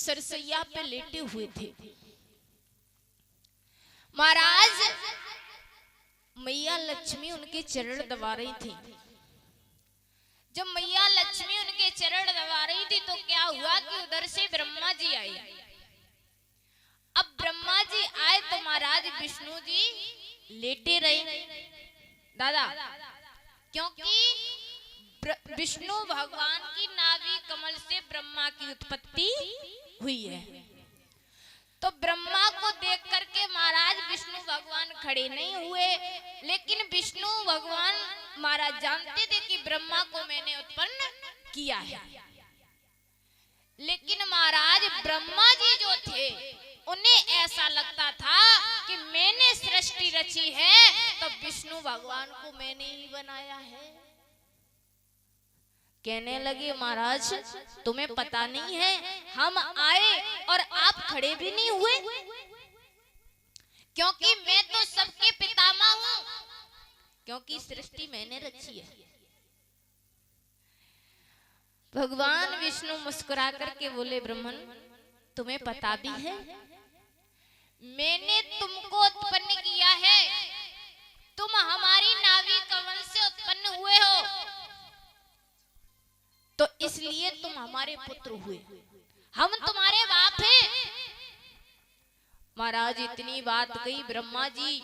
सरसैया पे लेटे हुए थे। महाराज मैया लक्ष्मी उनके चरण दबा रही थी। जब मैया लक्ष्मी उनके चरण दबा रही थी तो क्या हुआ कि उधर से ब्रह्मा जी आए। अब ब्रह्मा जी आए तो महाराज विष्णु जी लेटे रहे दादा, क्योंकि विष्णु भगवान की नाभि कमल से ब्रह्मा की उत्पत्ति हुई है। तो ब्रह्मा को देख करके महाराज विष्णु भगवान खड़े नहीं हुए, लेकिन विष्णु भगवान महाराज जानते थे कि ब्रह्मा को मैंने उत्पन्न किया है। लेकिन महाराज ब्रह्मा जी जो थे उन्हें ऐसा लगता था कि मैंने सृष्टि रची है तो विष्णु भगवान को मैंने ही बनाया है। कहने लगे महाराज तुम्हें पता नहीं है, हम आए और आप खड़े भी नहीं हुए, क्योंकि मैं तो सबके पितामह हूं, क्योंकि सृष्टि मैंने रची है। भगवान विष्णु मुस्कुरा करके बोले ब्रह्मन तुम्हें पता भी है मैंने तुमको उत्पन्न किया है, तुम हमारी नाभि कमल से उत्पन्न हुए हो, तो इसलिए तुम हमारे पुत्र हुए, हम तुम्हारे बाप हैं। महाराज इतनी बात कही, ब्रह्मा जी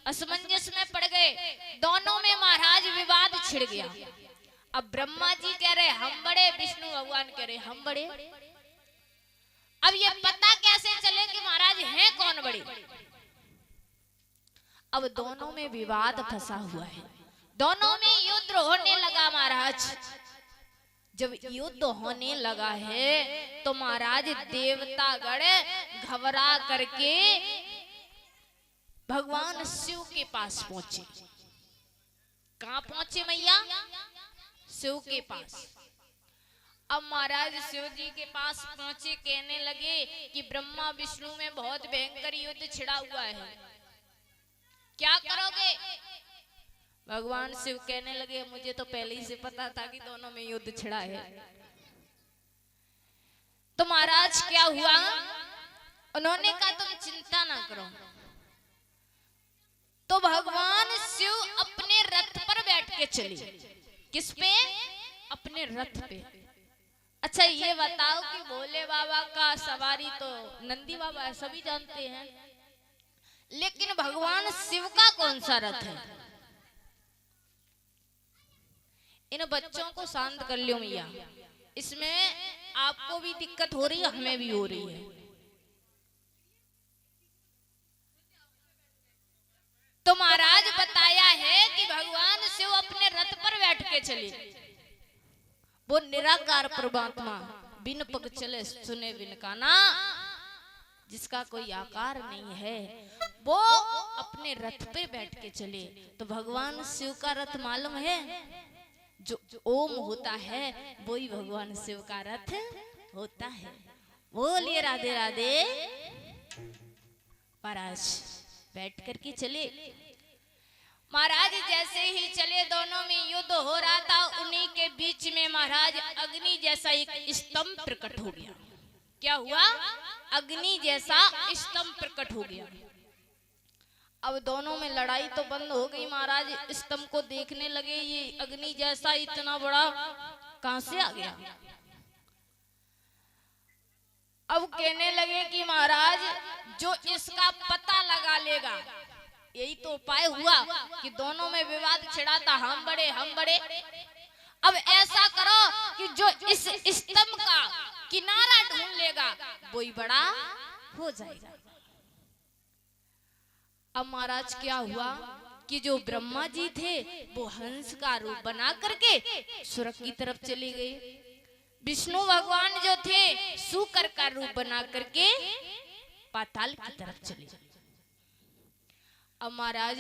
असमंजस में पड़ गए। दोनों में महाराज विवाद छिड़ गया। अब ब्रह्मा जी कह रहे हम बड़े, विष्णु भगवान कह रहे हम बड़े। अब ये पता कैसे चले कि महाराज हैं कौन बड़े। अब दोनों में विवाद फंसा हुआ है, दोनों में युद्ध होने लगा। महाराज जब युद्ध होने लगा है तो महाराज देवतागण घबरा करके भगवान शिव के पास पहुंचे। कहां पहुंचे मैया? शिव के पास। अब महाराज शिव जी के पास पहुंचे, कहने लगे कि ब्रह्मा विष्णु में बहुत भयंकर युद्ध छिड़ा हुआ है, क्या करोगे? भगवान शिव कहने लगे मुझे तो पहले ही से पता था कि दोनों में युद्ध छिड़ा है। तो महाराज क्या हुआ? उन्होंने कहा तुम चिंता ना करो। तो भगवान शिव अपने रथ पर बैठ के चले। किस पे? अपने रथ पे। अच्छा ये बताओ कि भोले बाबा का सवारी तो नंदी बाबा है, सभी जानते हैं, लेकिन भगवान शिव का कौन सा रथ है? इन बच्चों को शांत कर लो मैया, इसमें आपको भी दिक्कत हो रही है, हमें भी हो रही है। तो महाराज बताया है कि भगवान शिव अपने रथ पर बैठ के चले। वो निराकार परमात्मा बिन पग चले सुने बिन काना, जिसका कोई आकार नहीं है, वो अपने रथ पे बैठ के चले। तो भगवान शिव का रथ मालूम है? जो ओम होता है वही भगवान शिव का रथ होता है। बोलिए राधे राधे। महाराज बैठ करके चले। महाराज जैसे ही चले, दोनों में युद्ध हो रहा था, उन्हीं के बीच में महाराज अग्नि जैसा एक स्तंभ प्रकट हो गया। क्या हुआ? अग्नि जैसा स्तंभ प्रकट हो गया। अब दोनों में लड़ाई तो बंद हो गई। महाराज स्तंभ को देखने लगे, ये अग्नि जैसा इतना बड़ा कहां से आ गया? अब कहने लगे कि महाराज जो इसका पता लगा लेगा, यही तो उपाय हुआ कि दोनों में विवाद छिड़ा था, हम बड़े हम बड़े। अब ऐसा करो कि जो इस स्तंभ का किनारा ढूंढ लेगा वही बड़ा हो जाएगा। अब महाराज क्या हुआ कि जो ब्रह्मा जी थे वो हंस का रूप बना करके स्वर्ग की तरफ चले गए। विष्णु भगवान जो थे सूकर का रूप बना करके पाताल की तरफ चले गए। अब महाराज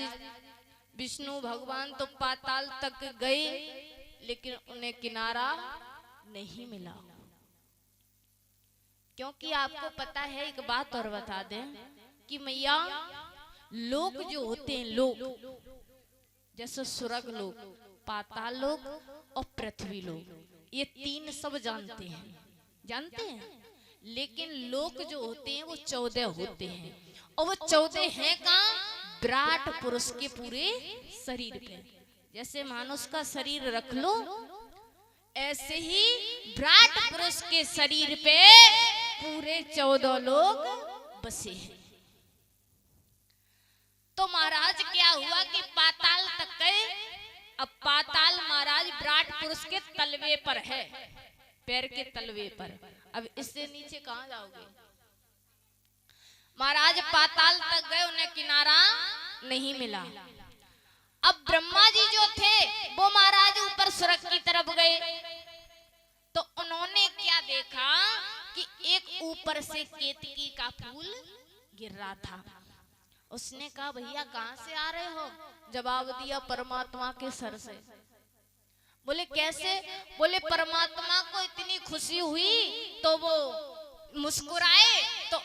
विष्णु भगवान तो पाताल तक गए, लेकिन उन्हें किनारा नहीं मिला। क्योंकि आपको पता है, एक बात और बता दें कि मैया लोक जो होते हैं, लोक जैसे स्वर्ग लोक, पाताल लोक और पृथ्वी लोक, ये तीन सब जानते हैं। लेकिन लोक जो होते हैं वो 14 होते हैं, और वो 14 हैं कहाँ? विराट पुरुष के पूरे शरीर पे। जैसे मानुष का शरीर रख लो, ऐसे ही विराट पुरुष के शरीर पे पूरे 14 लोग बसे हैं। तो महाराज क्या हुआ कि पाताल तक गए। अब पाताल महाराज विराट पुरुष के तलवे पर है, पैर के तलवे पर। अब इससे नीचे कहां जाओगे? महाराज पाताल तक गए, उन्हें किनारा नहीं मिला। अब ब्रह्मा जी जो थे वो महाराज ऊपर स्वर्ग की तरफ गए, तो उन्होंने क्या देखा कि एक ऊपर से केतकी का फूल गिर रहा था। उसने कहा भैया कहां से आ रहे हो? जवाब दिया परमात्मा के सर से। बोले कैसे? बोले परमात्मा को इतनी खुशी हुई तो वो मुस्कुराए, तो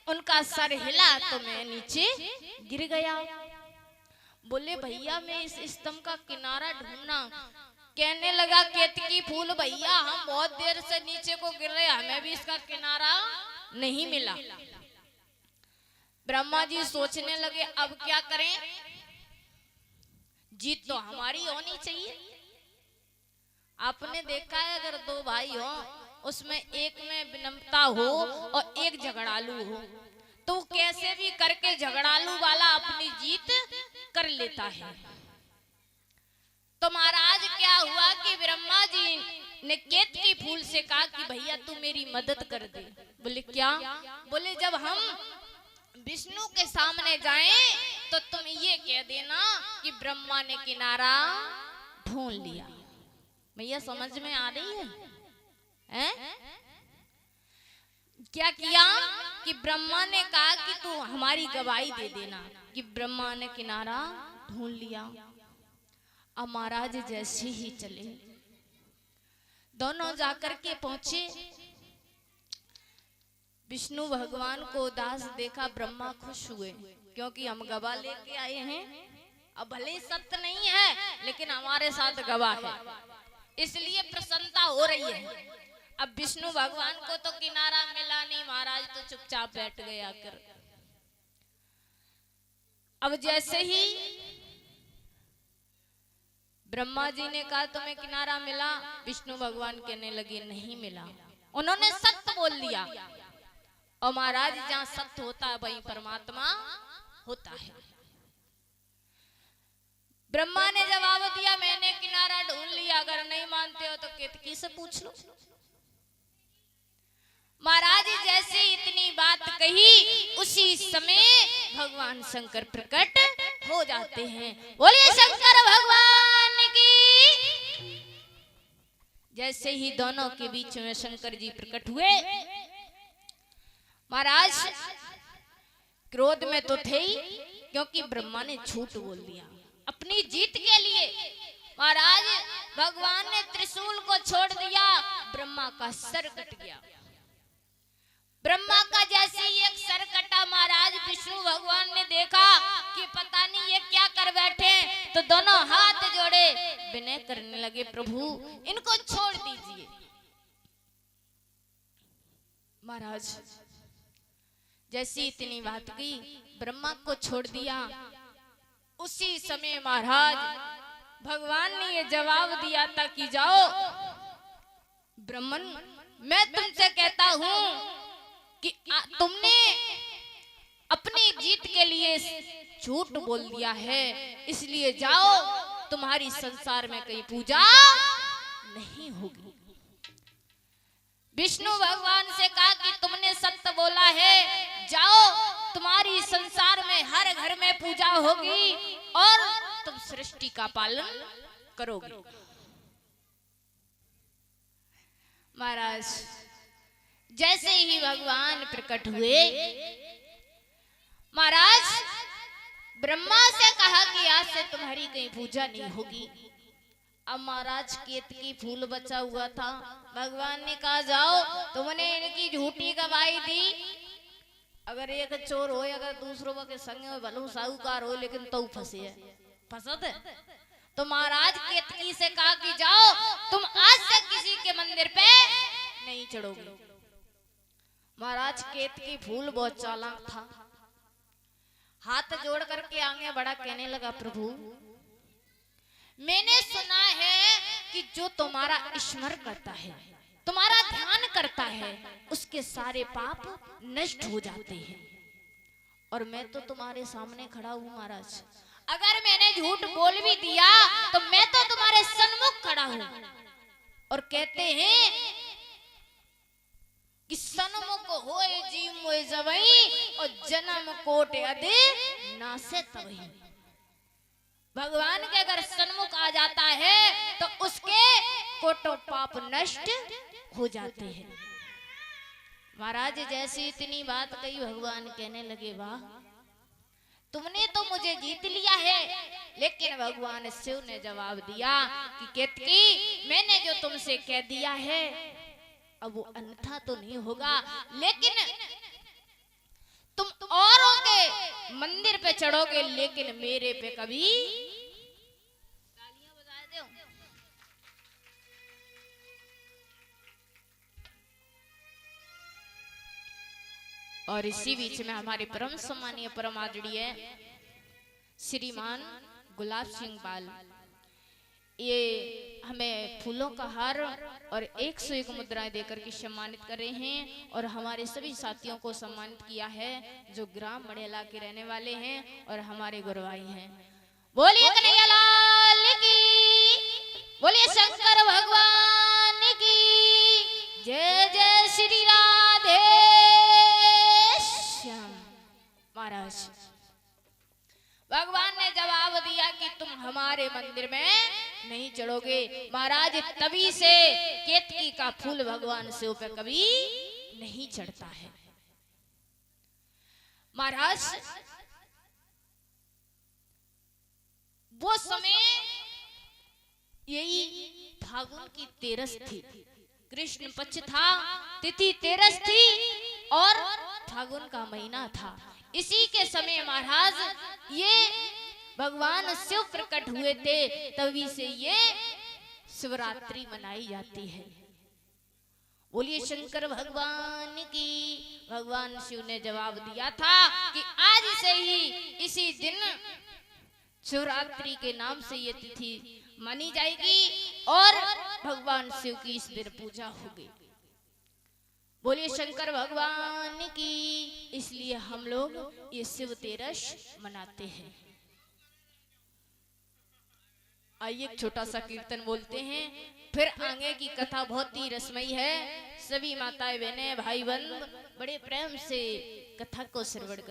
उनका सर हिला तो मैं नीचे गिर गया। बोले भैया मैं इस स्तंभ का किनारा ढूंढना। कहने लगा केतकी फूल भैया हम बहुत देर से नीचे को गिर रहे, हमें भी इसका किनारा नहीं मिला। ब्रह्मा जी सोचने लगे अब क्या करें, जीत तो हमारी होनी चाहिए। आपने देखा है अगर दो भाई हो, उसमें एक में विनम्रता हो और एक झगड़ालू हो, तो कैसे भी करके झगड़ालू वाला अपनी जीत कर लेता है। तो महाराज क्या हुआ कि ब्रह्मा जी ने केतकी फूल से कहा कि भैया तू मेरी मदद कर दे। बोले क्या? बोले जब हम विष्णु के सामने जाएं तो तुम ये कह देना कि ब्रह्मा ने किनारा ढूंढ लिया। भैया समझ में आ रही है? क्या किया कि ब्रह्मा ने कहा कि तू हमारी गवाही दे देना कि ब्रह्मा ने किनारा ढूंढ लिया। अब महाराज जैसे ही चले, दोनों जाकर के पहुंचे, विष्णु भगवान को उदास देखा। ब्रह्मा खुश हुए क्योंकि हम गवाह लेके आए हैं। अब भले ही सत्य नहीं है लेकिन हमारे साथ गवाह है, इसलिए प्रसन्नता हो रही है। अब विष्णु भगवान को तो किनारा मिला नहीं, महाराज तो चुपचाप बैठ गए आकर। अब जैसे ही ब्रह्मा जी ने कहा तुम्हें किनारा मिला, विष्णु भगवान कहने लगे नहीं मिला। उन्होंने सत्य बोल दिया, और महाराज जहां सत्य होता है वहीं परमात्मा होता है। ब्रह्मा ने जवाब दिया मैंने किनारा ढूंढ लिया, अगर नहीं मानते हो तो केतकी से पूछ लो। महाराज जैसे इतनी बात कही उसी समय भगवान शंकर प्रकट हो जाते हैं। बोलिए शंकर भगवान की। जैसे ही दोनों के बीच में शंकर जी प्रकट हुए, महाराज क्रोध में तो थे ही क्योंकि ब्रह्मा ने झूठ बोल दिया अपनी जीत के लिए। महाराज भगवान ने त्रिशूल को छोड़ दिया, ब्रह्मा का सर कट गया। ब्रह्मा का जैसे ही एक सर कटा, महाराज विष्णु भगवान ने देखा कि पता नहीं ये क्या कर बैठे, तो दोनों हाथ जोड़े विनय करने लगे प्रभु इनको छोड़ दीजिए। महाराज जैसी इतनी बात की, ब्रह्मा को छोड़ दिया। उसी समय महाराज भगवान ने ये जवाब दिया था कि जाओ ब्राह्मण, मैं तुमसे कहता हूं कि तुमने अपनी जीत के लिए झूठ बोल दिया है, इसलिए जाओ तुम्हारी संसार में कहीं पूजा नहीं होगी। विष्णु भगवान से कहा कि तुमने सत्य बोला है, जाओ तुम्हारी संसार में हर घर में पूजा होगी और तुम सृष्टि का पालन करोगे। महाराज जैसे ही भगवान प्रकट हुए, महाराज ब्रह्मा से कहा कि आज से तुम्हारी कहीं पूजा नहीं होगी। अब महाराज केतकी फूल बचा हुआ था, भगवान ने कहा जाओ तुमने इनकी झूठी गवाही दी, अगर एक चोर हो अगर दूसरों के संग में भलो साहूकार हो लेकिन तो फंसे है, फंसत है। तो महाराज केतकी से कहा कि जाओ तुम आज से किसी के मंदिर पे नहीं चढ़ोगे। महाराज केतकी फूल बहुत चालाक था, हाथ जोड़ करके आगे बढ़ा, कहने लगा प्रभु मैंने सुना है कि जो तुम्हारा स्मरण करता है, तुम्हारा ध्यान करता है, उसके सारे पाप नष्ट हो जाते हैं। और मैं तो तुम्हारे सामने खड़ा हूं महाराज, अगर मैंने झूठ बोल भी दिया तो मैं तो तुम्हारे सन्मुख खड़ा हूं। और कहते हैं कि सन्मुख होए जीव मोए जवई, और जन्म कोट अदे नासे तवही। भगवान के अगर सन्मुख आ जाता है तो उसके कोटों पाप नष्ट हो जाते हैं। महाराज जैसी इतनी बात कही, भगवान कहने लगे वाह, तुमने तो मुझे जीत लिया है। लेकिन भगवान शिव ने जवाब दिया कि केतकी मैंने जो तुमसे कह दिया है अब वो अन्यथा तो नहीं होगा, लेकिन तुम औरों के मंदिर पे चढ़ोगे लेकिन मेरे पे कभी तालियां बजा दो। और इसी बीच में हमारे परम सम्मानीय परम आदरणीय श्रीमान गुलाब सिंह बाल, ये हमें फूलों का हार और 101 मुद्राएं देकर के सम्मानित कर रहे हैं। और हमारे सभी साथियों को सम्मानित किया है जो ग्राम मड़ेला के रहने वाले हैं और हमारे गुरुभाई हैं। बोलिए कन्हैया लाल की, बोलिए शंकर भगवान की जय। जय श्री राधे श्याम। महाराज भगवान ने जवाब दिया कि तुम हमारे मंदिर में नहीं चढ़ोगे। महाराज तभी से केतकी का फूल भगवान शिव पे कभी नहीं चढ़ता है। महाराज वो समय यही फागुन की 13 थी, कृष्ण पक्ष था, तिथि 13 थी और फागुन का महीना था। इसी के समय महाराज ये भगवान शिव प्रकट हुए थे, तभी से ये शिवरात्रि मनाई जाती है। बोलिए शंकर भगवान की। भगवान शिव ने जवाब दिया था कि आज से ही इसी दिन शिवरात्रि के नाम से ये तिथि मानी जाएगी और भगवान शिव की इस दिन पूजा होगी। बोलिए शंकर भगवान की। इसलिए हम लोग ये शिव तेरस मनाते हैं। आइए एक छोटा सा कीर्तन बोलते हैं, फिर आगे की कथा बहुत ही रसमयी है। सभी माताएं बहनें भाई बंद बड़े प्रेम से कथा को श्रवण करें।